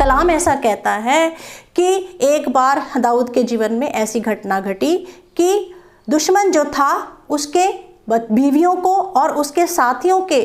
कलाम ऐसा कहता है कि एक बार दाऊद के जीवन में ऐसी घटना घटी कि दुश्मन जो था उसके बीवियों को और उसके साथियों के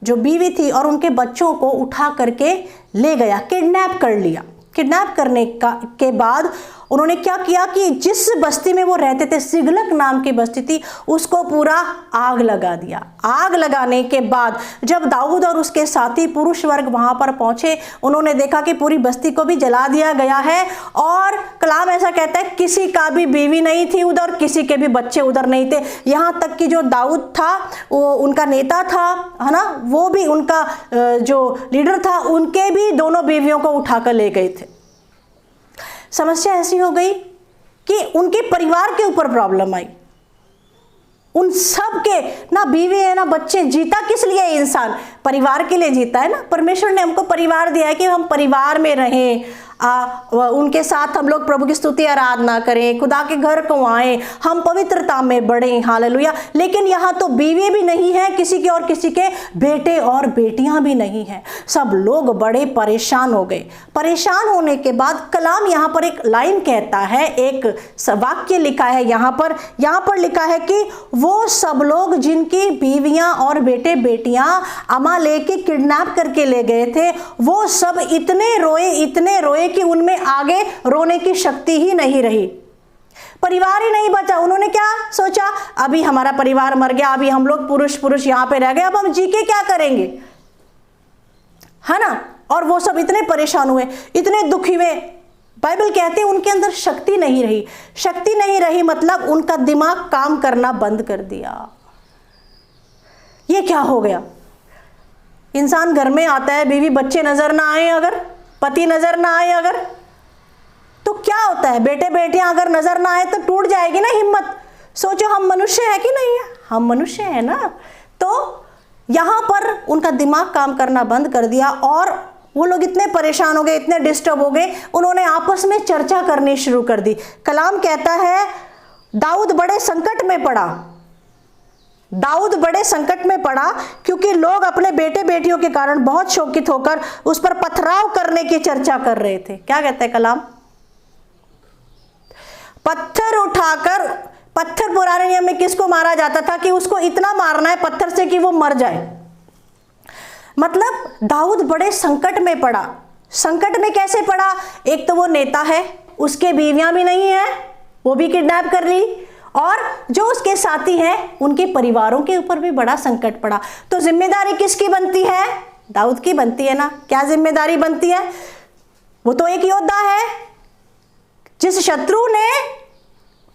जो बीवी थी और उनके बच्चों को उठा करके ले गया, किडनैप कर लिया। किडनैप करने के बाद उन्होंने क्या किया कि जिस बस्ती में वो रहते थे, सिगलक नाम की बस्ती थी, उसको पूरा आग लगा दिया। आग लगाने के बाद जब दाऊद और उसके साथी पुरुष वर्ग वहां पर पहुंचे, उन्होंने देखा कि पूरी बस्ती को भी जला दिया गया है और कलाम ऐसा कहता है किसी का भी बीवी नहीं थी उधर, किसी के भी बच्चे उधर नहीं थे। यहाँ तक कि जो दाऊद था, वो उनका नेता था, है ना, वो भी उनका जो लीडर था, उनके भी दोनों बीवियों को उठाकर ले गए थे। समस्या ऐसी हो गई कि उनके परिवार के ऊपर प्रॉब्लम आई। उन सब के ना बीवी है ना बच्चे, जीता किस लिए इंसान? परिवार के लिए जीता है ना। परमेश्वर ने हमको परिवार दिया है कि हम परिवार में रहें, उनके साथ हम लोग प्रभु की स्तुति आराधना करें, खुदा के घर को आएं, हम पवित्रता में बढ़ें। हालेलुया। लेकिन यहाँ तो बीवी भी नहीं है किसी के और किसी के बेटे और बेटियां भी नहीं हैं। सब लोग बड़े परेशान हो गए। परेशान होने के बाद कलाम यहाँ पर एक लाइन कहता है, एक वाक्य लिखा है यहाँ पर लिखा है कि वो सब लोग जिनकी बीवियां और बेटे बेटियां अमालेक के किडनैप करके ले गए थे, वो सब इतने रोए कि उनमें आगे रोने की शक्ति ही नहीं रही। परिवार ही नहीं बचा। उन्होंने क्या सोचा, अभी हमारा परिवार मर गया, अभी हम लोग पुरुष यहां पे रह गए, अब हम जी के क्या करेंगे, है ना। और वो सब इतने परेशान हुए, इतने दुखी हुए। बाइबल कहते हैं उनके अंदर शक्ति नहीं रही। शक्ति नहीं रही मतलब उनका दिमाग काम करना बंद कर दिया। ये क्या हो गया? इंसान घर में आता है, बीवी बच्चे नजर ना आए, अगर पति नजर ना आए, अगर तो क्या होता है? बेटे बेटियां अगर नजर ना आए तो टूट जाएगी ना हिम्मत। सोचो हम मनुष्य है कि नहीं है? हम मनुष्य है ना। तो यहां पर उनका दिमाग काम करना बंद कर दिया और वो लोग इतने परेशान हो गए, इतने डिस्टर्ब हो गए, उन्होंने आपस में चर्चा करनी शुरू कर दी। कलाम कहता है दाऊद बड़े संकट में पड़ा। दाऊद बड़े संकट में पड़ा क्योंकि लोग अपने बेटे बेटियों के कारण बहुत शोकित होकर उस पर पथराव करने की चर्चा कर रहे थे। क्या कहते हैं कलाम? पत्थर पुराने नियम में किसको मारा जाता था कि उसको इतना मारना है पत्थर से कि वो मर जाए। मतलब दाऊद बड़े संकट में पड़ा। संकट में कैसे पड़ा? एक तो वो नेता है, उसके बीवियां भी नहीं है, वो भी किडनैप कर ली, और जो उसके साथी हैं उनके परिवारों के ऊपर भी बड़ा संकट पड़ा। तो जिम्मेदारी किसकी बनती है? दाऊद की बनती है ना। क्या जिम्मेदारी बनती है? वो तो एक योद्धा है। जिस शत्रु ने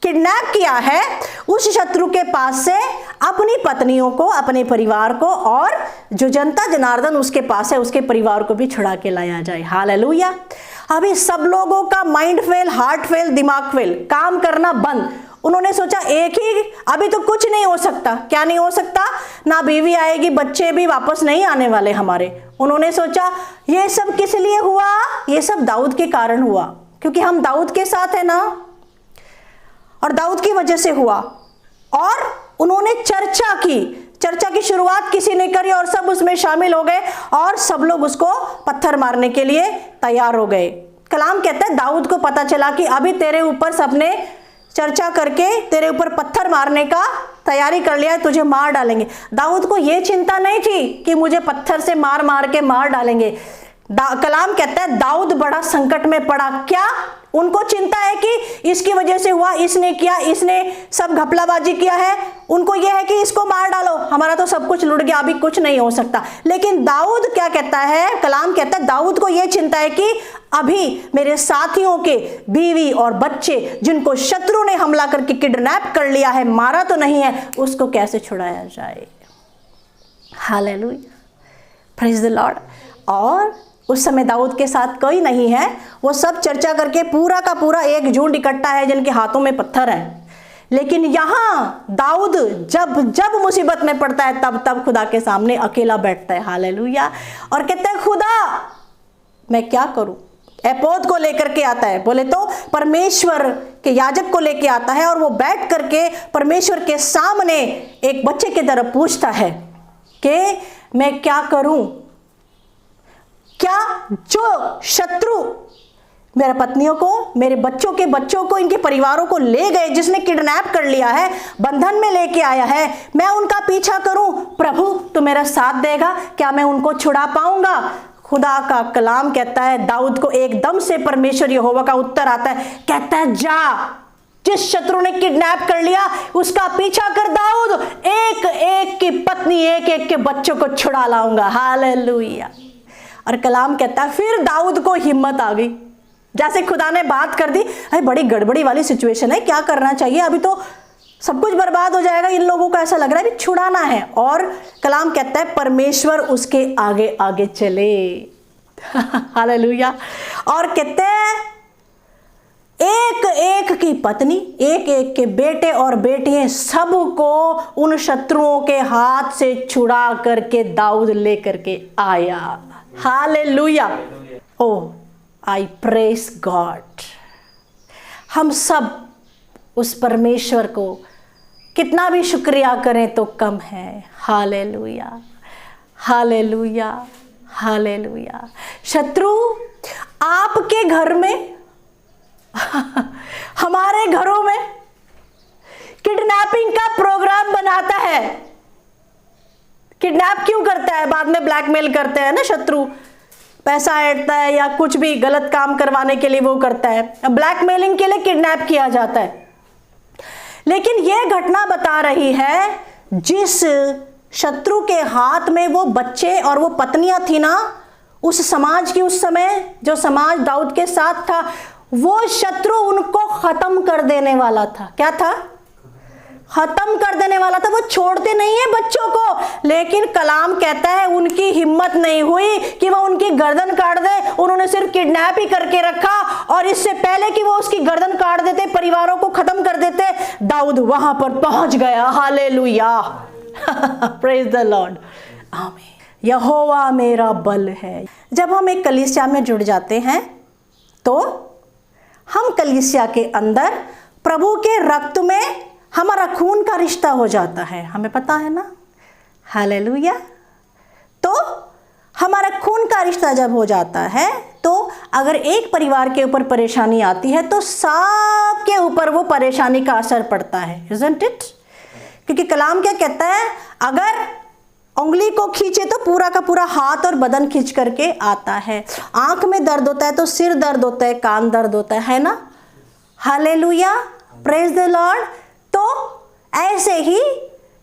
किडनैप किया है, उस शत्रु के पास से अपनी पत्नियों को, अपने परिवार को, और जो जनता जनार्दन उसके पास है उसके परिवार को भी छुड़ा के लाया जाए। हालेलुया। अभी सब लोगों का माइंड फेल, हार्ट फेल, दिमाग फेल, काम करना बंद। उन्होंने सोचा एक ही, अभी तो कुछ नहीं हो सकता। क्या नहीं हो सकता? ना बीवी आएगी, बच्चे भी वापस नहीं आने वाले हमारे। उन्होंने सोचा ये सब किस लिए हुआ? ये सब दाऊद के कारण हुआ, क्योंकि हम दाऊद के साथ है ना, और दाऊद की वजह से हुआ। और उन्होंने चर्चा की शुरुआत किसी ने करी और सब उसमें शामिल हो गए और सब लोग उसको पत्थर मारने के लिए तैयार हो गए। कलाम कहता है दाऊद को पता चला कि अभी तेरे ऊपर सबने चर्चा करके तेरे ऊपर पत्थर मारने का तैयारी कर लिया है, तुझे मार डालेंगे। दाऊद को यह चिंता नहीं थी कि मुझे पत्थर से मार के मार डालेंगे। कलाम कहता है दाऊद बड़ा संकट में पड़ा। क्या? उनको चिंता है कि इसकी वजह से हुआ, इसने किया, इसने सब घपलाबाजी किया है। उनको यह है कि इसको मार डालो, हमारा तो सब कुछ लुट गया, अभी कुछ नहीं हो सकता। लेकिन दाऊद क्या कहता है? कलाम कहता है दाऊद को यह चिंता है कि अभी मेरे साथियों के बीवी और बच्चे जिनको शत्रु ने हमला करके किडनैप कर लिया है, मारा तो नहीं है, उसको कैसे छुड़ाया जाए। Hallelujah, praise the Lord. और उस समय दाऊद के साथ कोई नहीं है। वो सब चर्चा करके पूरा का पूरा एक झुंड इकट्ठा है जिनके हाथों में पत्थर है। लेकिन यहां दाऊद जब मुसीबत में पड़ता है तब खुदा के सामने अकेला बैठता है। हालेलुया। और कहता है खुदा मैं क्या करूं। एपोद को लेकर के आता है, बोले तो परमेश्वर के याजक को लेके आता है, और वो बैठ करके परमेश्वर के सामने एक बच्चे की तरह पूछता है कि मैं क्या करूं, क्या जो शत्रु मेरे पत्नियों को, मेरे बच्चों को, इनके परिवारों को ले गए, जिसने किडनैप कर लिया है, बंधन में लेके आया है, मैं उनका पीछा करूं, प्रभु तू मेरा साथ देगा, क्या मैं उनको छुड़ा पाऊंगा? खुदा का कलाम कहता है, दाऊद को एकदम से परमेश्वर यहोवा का उत्तर आता है, कहता है जा, जिस शत्रु ने किडनैप कर लिया उसका पीछा कर दाऊद, एक एक की पत्नी, एक एक के बच्चों को छुड़ा लाऊंगा। हालेलुया। और कलाम कहता है फिर दाऊद को हिम्मत आ गई, जैसे खुदा ने बात कर दी, अरे बड़ी गड़बड़ी वाली सिचुएशन है, क्या करना चाहिए, अभी तो सब कुछ बर्बाद हो जाएगा, इन लोगों को ऐसा लग रहा है भी छुड़ाना है। और कलाम कहता है परमेश्वर उसके आगे आगे चले। हालेलुया। और कहते हैं एक एक की पत्नी, एक एक के बेटे और बेटियां, सबको उन शत्रुओं के हाथ से छुड़ा करके दाऊद लेकर के आया। Hallelujah. Oh I praise God. हम सब उस परमेश्वर को कितना भी शुक्रिया करें तो कम है। Hallelujah, hallelujah, hallelujah. शत्रु आपके घर में, हमारे घरों में किडनैपिंग का प्रोग्राम बनाता है। किडनैप क्यों करता है? बाद में ब्लैकमेल करते हैं ना शत्रु, पैसा ऐंठता है या कुछ भी गलत काम करवाने के लिए वो करता है, ब्लैकमेलिंग के लिए किडनैप किया जाता है। लेकिन यह घटना बता रही है, जिस शत्रु के हाथ में वो बच्चे और वो पत्नियां थी ना, उस समाज की, उस समय जो समाज दाऊद के साथ था, वो शत्रु उनको खत्म कर देने वाला था। क्या था? खत्म कर देने वाला था। वो छोड़ते नहीं है बच्चों को, लेकिन कलाम कहता है उनकी हिम्मत नहीं हुई कि वो उनकी गर्दन काट दे। उन्होंने सिर्फ किडनैप ही करके रखा, और इससे पहले कि वो उसकी गर्दन काट देते, परिवारों को खत्म कर देते, दाऊद वहां पर पहुंच गया। हालेलुया, प्रेज द लॉर्ड, आमीन। यहोवा मेरा बल है। जब हम एक कलीसिया में जुड़ जाते हैं तो हम कलीसिया के अंदर प्रभु के रक्त में हमारा खून का रिश्ता हो जाता है, हमें पता है ना। हालेलुया। तो हमारा खून का रिश्ता जब हो जाता है तो अगर एक परिवार के ऊपर परेशानी आती है तो सब के ऊपर वो परेशानी का असर पड़ता है, isn't it? क्योंकि कलाम क्या कहता है, अगर उंगली को खींचे तो पूरा का पूरा हाथ और बदन खींच करके आता है। आंख में दर्द होता है तो सिर दर्द होता है, कान दर्द होता है ना। Hallelujah, praise the Lord. तो ऐसे ही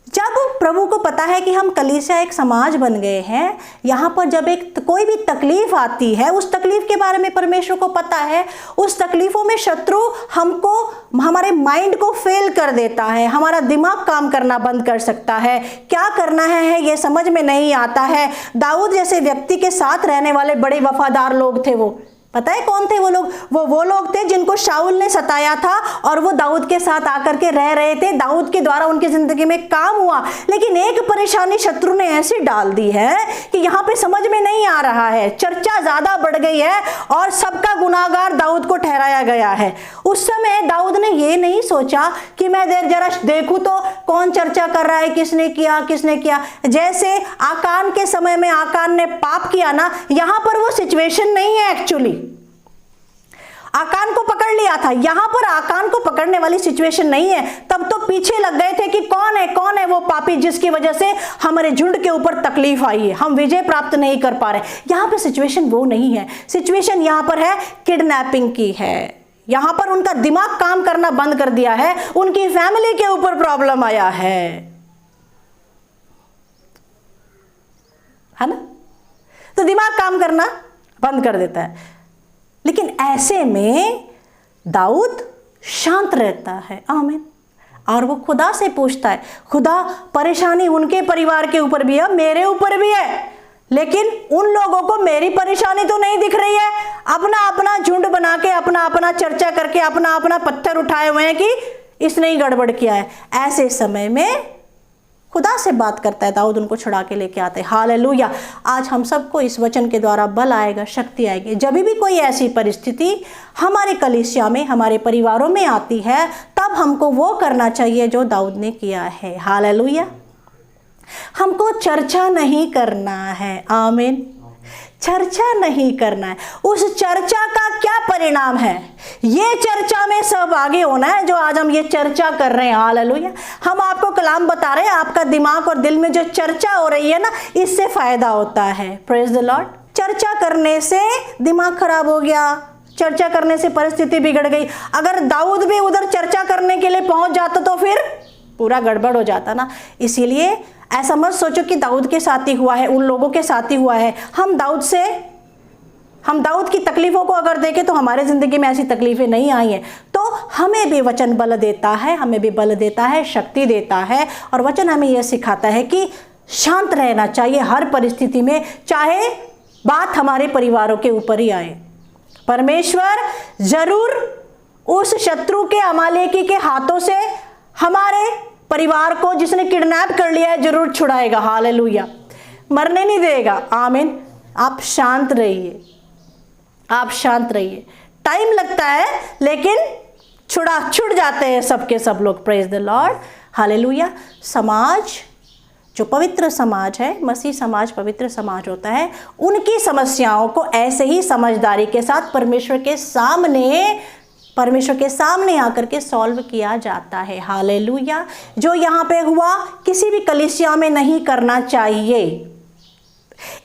जब प्रभु को पता है कि हम कलीसिया एक समाज बन गए हैं, यहाँ पर जब कोई भी तकलीफ आती है, उस तकलीफ के बारे में परमेश्वर को पता है। उस तकलीफों में शत्रु हमको, हमारे माइंड को फेल कर देता है, हमारा दिमाग काम करना बंद कर सकता है, क्या करना है ये समझ में नहीं आता है। दाऊद जैसे व्यक्ति के साथ रहने वाले बड़े वफादार लोग थे। वो पता है कौन थे वो लोग? वो लोग थे जिनको शाऊल ने सताया था और वो दाऊद के साथ आकर के रह रहे थे। दाऊद के द्वारा उनकी जिंदगी में काम हुआ, लेकिन एक परेशानी शत्रु ने ऐसी डाल दी है कि यहाँ पे समझ में नहीं आ रहा है, चर्चा ज्यादा बढ़ गई है और सबका गुनाहगार दाऊद को ठहराया गया है। उस समय दाऊद ने ये नहीं सोचा कि मैं जरा देखूं तो कौन चर्चा कर रहा है, किसने किया। जैसे आकान के समय में आकान ने पाप किया ना, यहाँ पर वो सिचुएशन नहीं है। एक्चुअली आकान को पकड़ लिया था, यहां पर आकान को पकड़ने वाली सिचुएशन नहीं है। तब तो पीछे लग गए थे कि कौन है वो पापी जिसकी वजह से हमारे झुंड के ऊपर तकलीफ आई है, हम विजय प्राप्त नहीं कर पा रहे। यहां पे सिचुएशन वो नहीं है। सिचुएशन यहां पर है किडनैपिंग की है। यहां पर उनका दिमाग काम करना बंद कर दिया है, उनकी फैमिली के ऊपर प्रॉब्लम आया है ना। तो दिमाग काम करना बंद कर देता है। लेकिन ऐसे में दाऊद शांत रहता है, आमीन। और वो खुदा से पूछता है, खुदा परेशानी उनके परिवार के ऊपर भी है, मेरे ऊपर भी है, लेकिन उन लोगों को मेरी परेशानी तो नहीं दिख रही है। अपना अपना झुंड बना के, अपना अपना चर्चा करके, अपना अपना पत्थर उठाए हुए हैं कि इसने ही गड़बड़ किया है। ऐसे समय में खुदा से बात करता है दाऊद, उनको छुड़ा के लेके आते हैं। हालेलुया। आज हम सबको इस वचन के द्वारा बल आएगा, शक्ति आएगी। जब भी कोई ऐसी परिस्थिति हमारे कलीसिया में, हमारे परिवारों में आती है, तब हमको वो करना चाहिए जो दाऊद ने किया है। हालेलुया। हमको चर्चा नहीं करना है, आमीन। चर्चा नहीं करना है। उस चर्चा का क्या परिणाम है, ये चर्चा में सहभागी होना है जो आज हम ये चर्चा कर रहे हैं। हालेलुया। हम आपको कलाम बता रहे हैं, आपका दिमाग और दिल में जो चर्चा हो रही है ना, इससे फायदा होता है। Praise the Lord. चर्चा करने से दिमाग खराब हो गया, चर्चा करने से परिस्थिति बिगड़ गई। अगर दाऊद भी उधर चर्चा करने के लिए पहुंच जाता तो फिर पूरा गड़बड़ हो जाता ना। इसीलिए ऐसा मत सोचो कि दाऊद के साथ ही हुआ है, उन लोगों के साथ ही हुआ है। हम दाऊद की तकलीफों को अगर देखें तो हमारे जिंदगी में ऐसी तकलीफें नहीं आई हैं। तो हमें भी वचन बल देता है, हमें भी बल देता है, शक्ति देता है। और वचन हमें यह सिखाता है कि शांत रहना चाहिए हर परिस्थिति में, चाहे बात हमारे परिवारों के ऊपर ही आए। परमेश्वर जरूर उस शत्रु के अमालेकी के हाथों से हमारे परिवार को जिसने किडनैप कर लिया है जरूर छुड़ाएगा। हालेलुया। मरने नहीं देगा। आमीन। आप शांत रहिए, आप शांत रहिए। टाइम लगता है लेकिन छुट जाते हैं सबके सब लोग। Praise the Lord. हालेलुया। समाज जो पवित्र समाज है, मसीह समाज पवित्र समाज होता है, उनकी समस्याओं को ऐसे ही समझदारी के साथ परमेश्वर के सामने आकर के सॉल्व किया जाता है। हालेलुया। जो यहाँ पे हुआ किसी भी कलीसिया में नहीं करना चाहिए।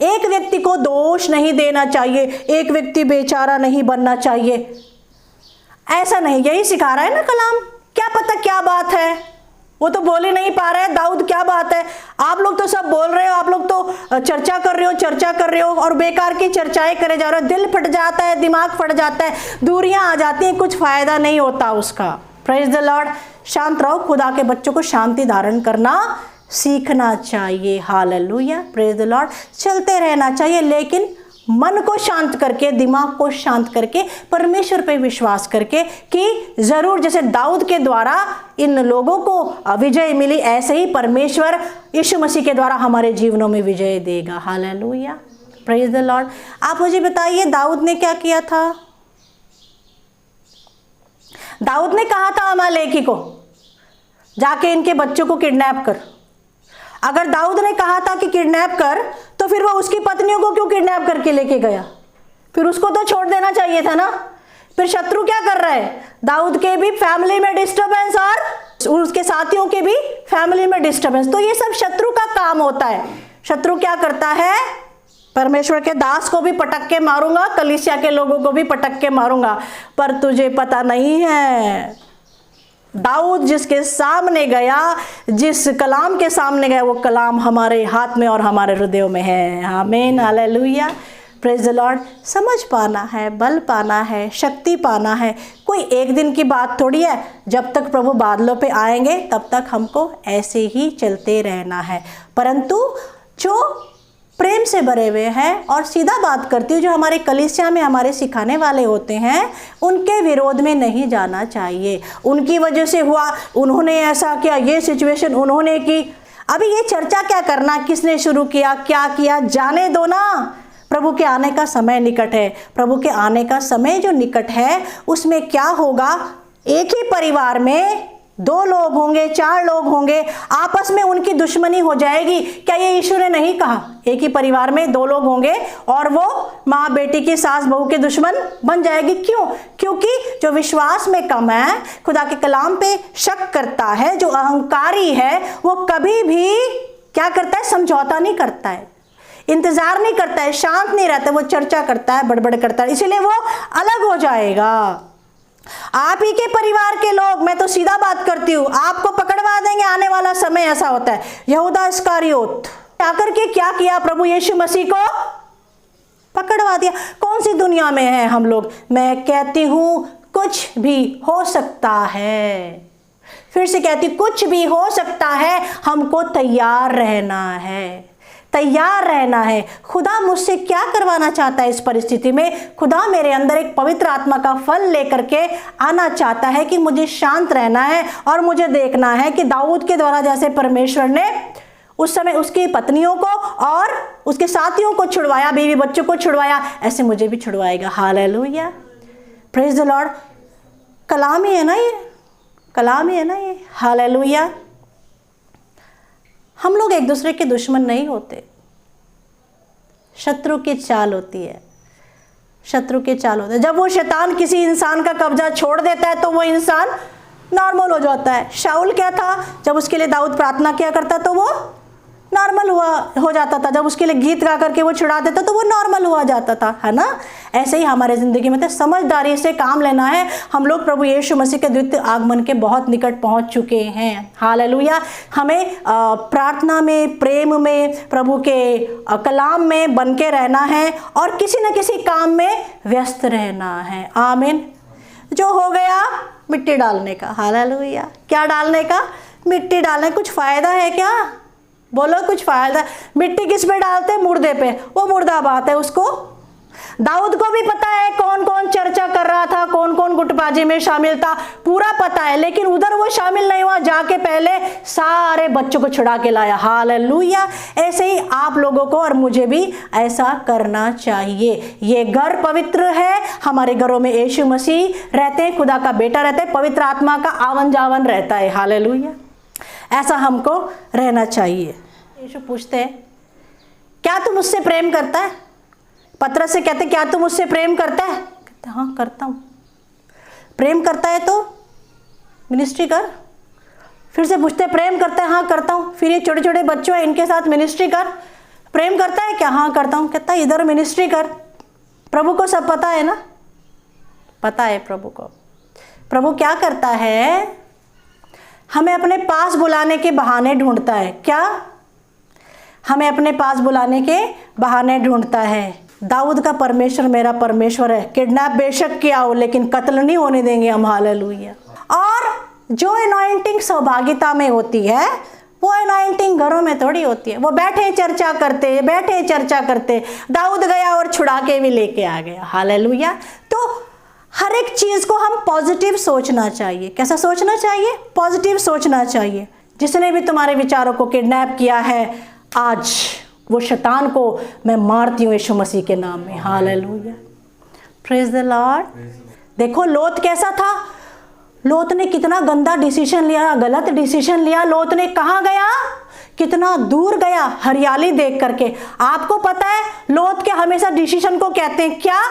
एक व्यक्ति को दोष नहीं देना चाहिए, एक व्यक्ति बेचारा नहीं बनना चाहिए, ऐसा नहीं। यही सिखा रहा है ना कलाम। क्या पता क्या बात है, वो तो बोल ही नहीं पा रहे हैं। दाऊद क्या बात है, आप लोग तो सब बोल रहे हो, आप लोग तो चर्चा कर रहे हो और बेकार की चर्चाएं करे जा रहे हो। दिल फट जाता है, दिमाग फट जाता है, दूरियां आ जाती हैं, कुछ फायदा नहीं होता उसका। Praise the Lord. शांत रहो। खुदा के बच्चों को शांति धारण करना सीखना चाहिए। हालेलुया। Praise the Lord. चलते रहना चाहिए, लेकिन मन को शांत करके, दिमाग को शांत करके, परमेश्वर पे विश्वास करके कि जरूर जैसे दाऊद के द्वारा इन लोगों को विजय मिली, ऐसे ही परमेश्वर यीशु मसीह के द्वारा हमारे जीवनों में विजय देगा। हालेलुया। Praise the Lord. आप मुझे बताइए दाऊद ने क्या किया था। दाऊद ने कहा था अमालेकी को जाके इनके बच्चों को किडनैप कर। अगर दाऊद ने कहा था कि किडनैप कर, तो फिर वो उसकी पत्नियों को क्यों किडनैप करके लेके गया? फिर उसको तो छोड़ देना चाहिए था ना। फिर शत्रु क्या कर रहा है? दाऊद के भी फैमिली में डिस्टर्बेंस और उसके साथियों के भी फैमिली में डिस्टर्बेंस। तो ये सब शत्रु का काम होता है। शत्रु क्या करता है? परमेश्वर के दास को भी पटक के मारूंगा, कलीसिया के लोगों को भी पटक के मारूंगा। पर तुझे पता नहीं है दाऊद जिसके सामने गया, जिस कलाम के सामने गया, वो कलाम हमारे हाथ में और हमारे हृदयों में है। आमीन। हालेलुया। Praise the Lord. समझ पाना है, बल पाना है, शक्ति पाना है, कोई एक दिन की बात थोड़ी है। जब तक प्रभु बादलों पे आएंगे तब तक हमको ऐसे ही चलते रहना है। परंतु जो प्रेम से भरे हुए हैं और सीधा बात करती हूँ, जो हमारे कलीसिया में हमारे सिखाने वाले होते हैं, उनके विरोध में नहीं जाना चाहिए। उनकी वजह से हुआ, उन्होंने ऐसा किया, ये सिचुएशन उन्होंने की। अभी ये चर्चा क्या करना, किसने शुरू किया, क्या किया, जाने दो ना। प्रभु के आने का समय निकट है। प्रभु के आने का समय जो निकट है उसमें क्या होगा? एक ही परिवार में 2 लोग होंगे, 4 लोग होंगे, आपस में उनकी दुश्मनी हो जाएगी। क्या ये यीशु ने नहीं कहा? एक ही परिवार में 2 लोग होंगे और वो माँ बेटी की, सास बहू के दुश्मन बन जाएगी। क्यों? क्योंकि जो विश्वास में कम है, खुदा के कलाम पे शक करता है, जो अहंकारी है, वो कभी भी क्या करता है? समझौता नहीं करता है, इंतजार नहीं करता है, शांत नहीं रहता, वो चर्चा करता है, बड़बड़ करता है, इसीलिए वो अलग हो जाएगा। आप ही के परिवार के लोग, मैं तो सीधा बात करती हूँ, आपको पकड़वा देंगे। आने वाला समय ऐसा होता है। यहूदा इस्करियोत आकर के क्या किया? प्रभु यीशु मसीह को पकड़वा दिया। कौन सी दुनिया में है हम लोग? मैं कहती हूँ कुछ भी हो सकता है। फिर से कहती हूँ कुछ भी हो सकता है। हमको तैयार रहना है, तैयार रहना है। खुदा मुझसे क्या करवाना चाहता है इस परिस्थिति में? खुदा मेरे अंदर एक पवित्र आत्मा का फल लेकर के आना चाहता है कि मुझे शांत रहना है और मुझे देखना है कि दाऊद के द्वारा जैसे परमेश्वर ने उस समय उसकी पत्नियों को और उसके साथियों को छुड़वाया, बीवी बच्चों को छुड़वाया, ऐसे मुझे भी छुड़वाएगा। हालेलुया। Praise the lord. कलाम ही है ना ये, कलाम ही है ना ये। हालेलुया। हम लोग एक दूसरे के दुश्मन नहीं होते। शत्रु की चाल होती है, शत्रु की चाल होती है। जब वो शैतान किसी इंसान का कब्जा छोड़ देता है तो वो इंसान नॉर्मल हो जाता है। शाऊल क्या था, जब उसके लिए दाऊद प्रार्थना किया करता तो वो नॉर्मल हो जाता था। जब उसके लिए गीत गा करके वो छुड़ा देता तो वो नॉर्मल हुआ जाता था, है ना। ऐसे ही हमारे ज़िंदगी में तो समझदारी से काम लेना है। हम लोग प्रभु यीशु मसीह के द्वितीय आगमन के बहुत निकट पहुंच चुके हैं। हालेलुया। हमें प्रार्थना में, प्रेम में, प्रभु के कलाम में बन के रहना है और किसी न किसी काम में व्यस्त रहना है। आमीन। जो हो गया मिट्टी डालने का। हालेलुया। क्या डालने का? मिट्टी डालने। कुछ फ़ायदा है क्या? बोलो, कुछ फायदा? मिट्टी किस पे डालते? मुर्दे पे। वो मुर्दा बात है। उसको दाऊद को भी पता है कौन कौन चर्चा कर रहा था, कौन कौन गुटबाजी में शामिल था, पूरा पता है, लेकिन उधर वो शामिल नहीं हुआ। जाके पहले सारे बच्चों को छुड़ा के लाया। हालेलुया। ऐसे ही आप लोगों को और मुझे भी ऐसा करना चाहिए। ये घर पवित्र है, हमारे घरों में यीशु मसीह रहते हैं, खुदा का बेटा रहता है, पवित्र आत्मा का आवन जावन रहता है। हालेलुया। ऐसा हमको रहना चाहिए। यीशु पूछते हैं, क्या तुम मुझसे प्रेम करता है? पतरस से कहते, क्या तुम मुझसे प्रेम करता है? कहते, हाँ करता हूँ। प्रेम करता है तो मिनिस्ट्री कर। फिर से पूछते, प्रेम करता है? हाँ करता हूँ। फिर ये छोटे छोटे बच्चों हैं, इनके साथ मिनिस्ट्री कर। प्रेम करता है क्या? हाँ करता हूँ। कहता, इधर मिनिस्ट्री कर। प्रभु को सब पता है ना, पता है प्रभु को। प्रभु क्या करता है? हमें अपने पास बुलाने के बहाने ढूंढता है। क्या? हमें अपने पास बुलाने के बहाने ढूंढता है। दाऊद का परमेश्वर मेरा परमेश्वर है। किडनैप बेशक किया हो लेकिन कत्ल नहीं होने देंगे हम। हालेलुया। और जो अनॉइंटिंग सहभागिता में होती है वो अनॉइंटिंग घरों में थोड़ी होती है। वो बैठे चर्चा करते। दाऊद गया और छुड़ा के भी लेके आ गया। हालेलुया। तो हर एक चीज को हम पॉजिटिव सोचना चाहिए। कैसा सोचना चाहिए? पॉजिटिव सोचना चाहिए। जिसने भी तुम्हारे विचारों को किडनैप किया है, आज वो शैतान को मैं मारती हूँ यीशु मसीह के नाम में। हालेलुया। Praise the Lord. देखो लोत कैसा था। लोत ने कितना गंदा डिसीजन लिया, गलत डिसीजन लिया। लोत ने कहाँ गया? कितना दूर गया हरियाली देख करके। आपको पता है लोत के हमेशा डिसीजन को कहते हैं क्या?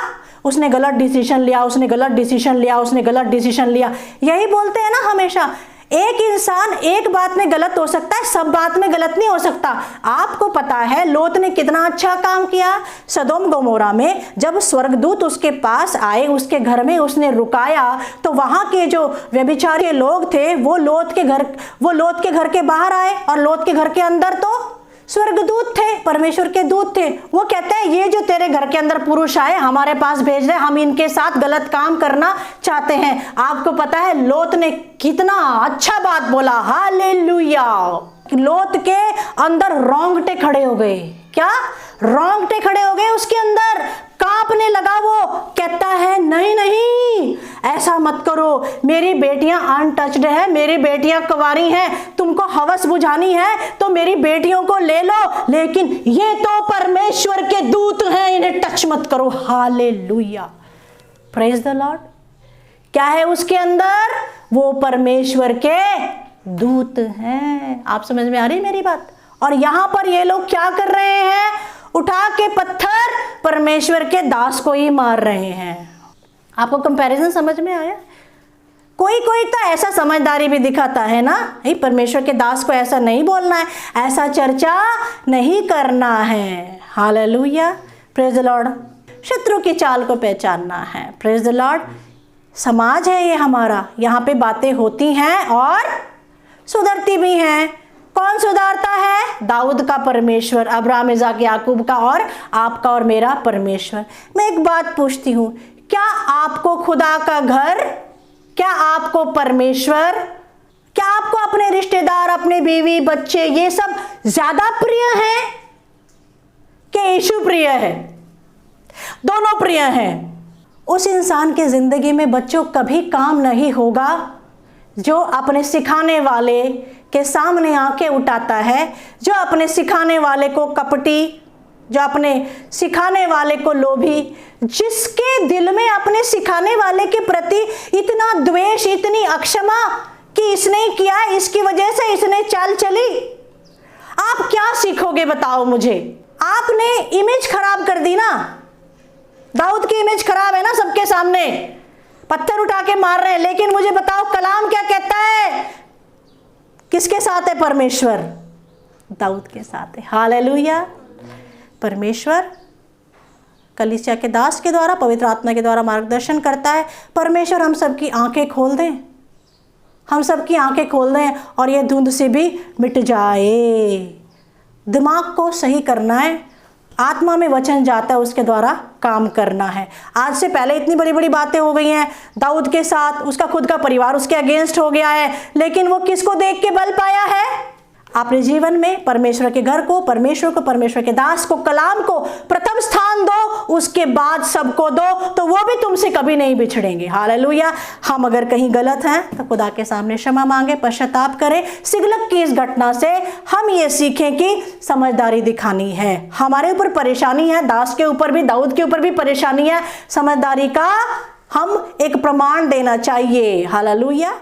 उसने गलत डिसीजन लिया, उसने गलत डिसीजन लिया, उसने गलत डिसीजन लिया। यही बोलते हैं ना हमेशा। एक इंसान एक बात में गलत हो सकता है, सब बात में गलत नहीं हो सकता। आपको पता है लोत ने कितना अच्छा काम किया। सदोम गमोरा में जब स्वर्गदूत उसके पास आए, उसके घर में उसने रुकाया, तो वहां के जो व्यभिचारी लोग थे वो लोत के घर के बाहर आए और लोत के घर के अंदर तो स्वर्गदूत थे, परमेश्वर के दूत थे। वो कहते हैं ये जो तेरे घर के अंदर पुरुष आए हमारे पास भेज रहे, हम इनके साथ गलत काम करना चाहते हैं। आपको पता है लोत ने कितना अच्छा बात बोला। हालेलुया। लोत के अंदर रोंगटे खड़े हो गए। क्या? रोंगटे खड़े हो गए उसके अंदर, कांपने लगा। वो कहता है नहीं नहीं ऐसा मत करो, मेरी बेटियां अनटच्ड है, मेरी बेटियां कुंवारी हैं, तुमको हवस बुझानी है तो मेरी बेटियों को ले लो, लेकिन ये तो परमेश्वर के दूत हैं, इन्हें टच मत करो। हालेलुया। Praise the Lord. क्या है उसके अंदर? वो परमेश्वर के दूत हैं। आप समझ में आ रही मेरी बात? और यहां पर ये लोग क्या कर रहे हैं? उठा के पत्थर परमेश्वर के दास को ही मार रहे हैं। आपको कंपैरिजन समझ में आया? कोई कोई तो ऐसा समझदारी भी दिखाता है ना, परमेश्वर के दास को ऐसा नहीं बोलना है, ऐसा चर्चा नहीं करना है। हालेलुया। Praise the Lord. शत्रु की चाल को पहचानना है। Praise the Lord. समाज है ये हमारा, यहाँ पे बातें होती हैं और सुधरती भी हैं। कौन सुधारता है? दाऊद का परमेश्वर, अब्राहम, इज़ाक, याकूब का और आपका और मेरा परमेश्वर। मैं एक बात पूछती हूँ, क्या आपको खुदा का घर, क्या आपको परमेश्वर, क्या आपको अपने रिश्तेदार, अपने बीवी, बच्चे ये सब ज्यादा प्रिय हैं कि यीशु प्रिय है? दोनों प्रिय हैं। उस इंसान की जिंदगी में बच्चों कभी काम नहीं होगा जो अपने सिखाने वाले के सामने आंखें उठाता है, जो अपने सिखाने वाले को कपटी, जो अपने सिखाने वाले को लोभी, जिसके दिल में अपने सिखाने वाले के प्रति इतना द्वेष, इतनी अक्षमा कि इसने किया, इसकी वजह से इसने चाल चली। आप क्या सीखोगे बताओ मुझे? आपने इमेज खराब कर दी ना, दाऊद की इमेज खराब है ना सबके सामने, पत्थर उठा के मार रहे हैं, लेकिन मुझे बताओ कलाम क्या कहता है, किसके साथ है परमेश्वर? दाऊद के साथ है। हालेलुया। परमेश्वर कलीसिया के दास के द्वारा, पवित्र आत्मा के द्वारा मार्गदर्शन करता है। परमेश्वर हम सबकी आंखें खोल दें, हम सबकी आंखें खोल दें और ये धुंध से भी मिट जाए। दिमाग को सही करना है, आत्मा में वचन जाता है, उसके द्वारा काम करना है। आज से पहले इतनी बड़ी बड़ी बातें हो गई हैं दाऊद के साथ, उसका खुद का परिवार उसके अगेंस्ट हो गया है, लेकिन वो किसको देख के बल पाया है? अपने जीवन में परमेश्वर के घर को, परमेश्वर को, परमेश्वर के दास को, कलाम को प्रथम स्थान दो, उसके बाद सबको दो, तो वो भी तुमसे कभी नहीं बिछड़ेंगे। हालेलुया। हम अगर कहीं गलत हैं तो खुदा के सामने क्षमा मांगे, पश्चाताप करें। सिगलग की इस घटना से हम ये सीखें कि समझदारी दिखानी है। हमारे ऊपर परेशानी है, दास के ऊपर भी, दाऊद के ऊपर भी परेशानी है, समझदारी का हम एक प्रमाण देना चाहिए। हालेलुया।